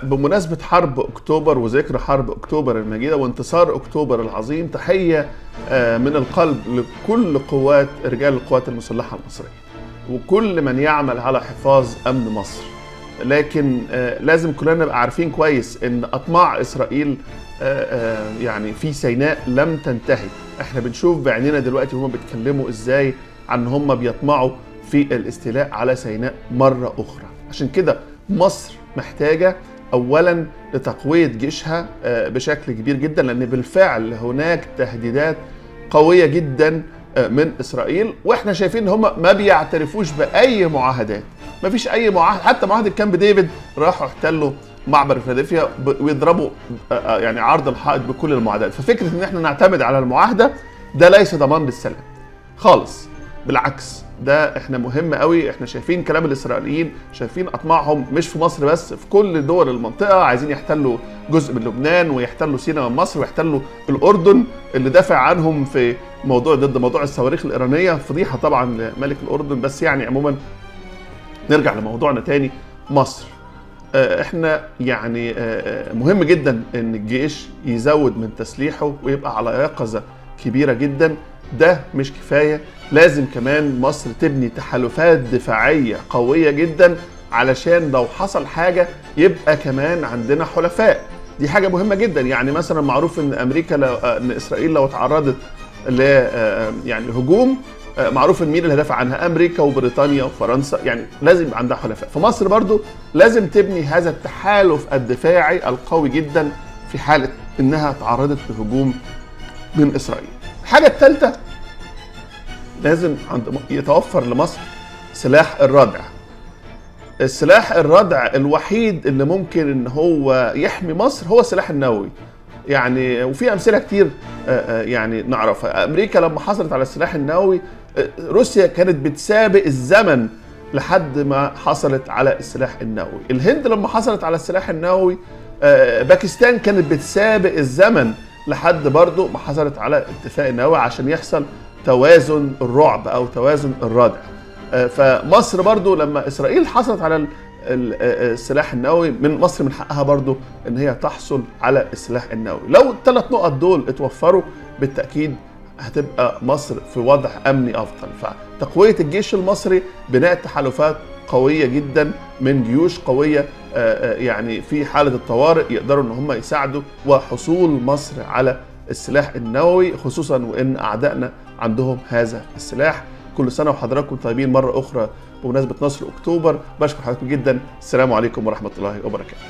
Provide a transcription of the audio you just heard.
بمناسبة حرب أكتوبر وذكرى حرب أكتوبر المجيدة وانتصار أكتوبر العظيم، تحية من القلب لكل رجال القوات المسلحة المصرية وكل من يعمل على حفاظ أمن مصر. لكن لازم كلنا نبقى عارفين كويس إن أطماع إسرائيل يعني في سيناء لم تنتهي. احنا بنشوف بعيننا دلوقتي هم بيتكلموا ازاي عن هم بيطمعوا في الاستيلاء على سيناء مرة أخرى. عشان كده مصر محتاجة أولا لتقوية جيشها بشكل كبير جدا، لأن بالفعل هناك تهديدات قوية جدا من إسرائيل، وإحنا شايفين إن هم ما بيعترفوش بأي معاهدات. ما فيش أي معاهدة، حتى معاهدة كامب ديفيد راحوا احتلوا معبر فيلادلفيا ويضربوا يعني عرض الحائط بكل المعاهدات. ففكرة إن إحنا نعتمد على المعاهدة ده ليس ضمان للسلام خالص، بالعكس ده احنا مهم قوي. احنا شايفين كلام الاسرائيليين، شايفين اطماعهم مش في مصر بس، في كل دول المنطقه. عايزين يحتلوا جزء من لبنان ويحتلوا سيناء من مصر ويحتلوا الاردن اللي دافع عنهم في ضد موضوع الصواريخ الايرانيه. فضيحه طبعا لملك الاردن. بس يعني عموما نرجع لموضوعنا تاني. مصر احنا يعني مهم جدا ان الجيش يزود من تسليحه ويبقى على يقظه كبيره جدا. ده مش كفايه، لازم كمان مصر تبني تحالفات دفاعيه قويه جدا علشان لو حصل حاجه يبقى كمان عندنا حلفاء. دي حاجه مهمه جدا. يعني مثلا معروف ان ان اسرائيل لو اتعرضت ل يعني هجوم، معروف ان مين اللي هدافع عنها؟ امريكا وبريطانيا وفرنسا. يعني لازم يبقى عندها حلفاء. فمصر برضو لازم تبني هذا التحالف الدفاعي القوي جدا في حاله انها تعرضت لهجوم من اسرائيل. الحاجه الثالثه، لازم يتوفر لمصر سلاح الردع. السلاح الردع الوحيد اللي ممكن ان هو يحمي مصر هو السلاح النووي. يعني وفي امثله كتير يعني نعرفها. امريكا لما حصلت على السلاح النووي، روسيا كانت بتسابق الزمن لحد ما حصلت على السلاح النووي. الهند لما حصلت على السلاح النووي، باكستان كانت بتسابق الزمن لحد برضو ما حصلت على اتفاق النووي عشان يحصل توازن الرعب او توازن الردع. فمصر برضو لما اسرائيل حصلت على السلاح النووي، من مصر من حقها برضو ان هي تحصل على السلاح النووي. لو الثلاث نقط دول اتوفروا بالتأكيد هتبقى مصر في وضع امني افضل. فتقوية الجيش المصري، بناء تحالفات قوية جدا من جيوش قوية يعني في حالة الطوارئ يقدروا ان هم يساعدوا وحصول مصر على السلاح النووي، خصوصا وان اعدائنا عندهم هذا السلاح. كل سنة وحضراتكم طيبين مرة اخرى بمناسبة نصر اكتوبر. بشكر حضراتكم جدا. السلام عليكم ورحمة الله وبركاته.